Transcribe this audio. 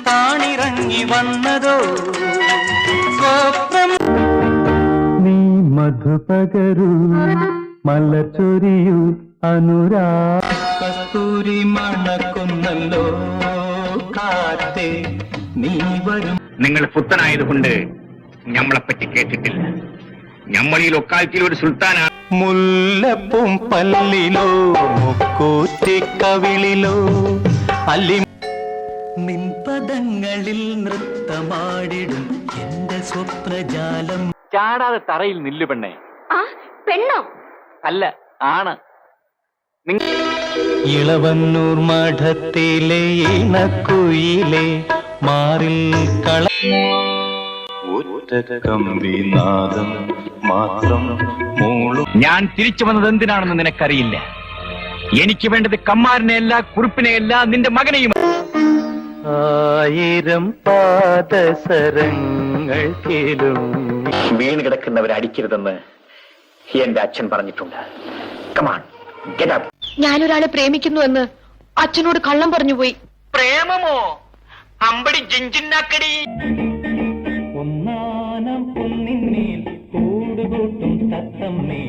താണിറങ്ങി വന്നതോ സ്വപ്നം. നീ മധുപകരൂ മലച്ചൊരിയൂ അനുരാഗ കസ്തൂരി മണക്കുന്നല്ലോ കാറ്റേ നീ വരും. നിങ്ങൾ പുത്തനായതുകൊണ്ട് ഞമ്മളെപ്പറ്റി കേട്ടിട്ടില്ല. ഞമ്മളീ ലൊക്കാലിറ്റിയിൽ ഒരു സുൽത്താനാണ്. മുല്ലപ്പും പല്ലിലോ മുക്കൂറ്റിക്കവിളിലോ അല്ലി നിൻപദങ്ങളിൽ നൃത്തമാടിടും എന്റെ സ്വപ്നജാലം. ചാടാതെ തറയിൽ നില്ലു പെണ്ണേ. പെണ്ണോ? അല്ല, ആണ്. ഇളവന്നൂർ മഠത്തിലെ ഇണക്കുയിലെ മാറിൽ കള കമ്പിനാദം മാത്രം മൂളും. ഞാൻ തിരിച്ചു വന്നത് എന്തിനാണെന്ന് നിനക്കറിയില്ല. എനിക്ക് വേണ്ടത് കമ്മാരനെയല്ല, കുറുപ്പിനെയല്ല, നിന്റെ മകനെയും. ആയിരം പാദസരങ്ങൾ കേലും. വീണ് കിടക്കുന്നവരെ അടിക്കരുതെന്ന് എന്റെ അച്ഛൻ പറഞ്ഞിട്ടുണ്ട്. Come on, get up. ഞാനൊരാളെ പ്രേമിക്കുന്നുവെന്ന് അച്ഛനോട് കള്ളം പറഞ്ഞുപോയി. പ്രേമമോ? അമ്പടി ജിഞ്ചിന്നാക്കടി. ഒന്നാനം പൊന്നിന്മേൽ കൂടുകൂട്ടും തത്തമ്മേ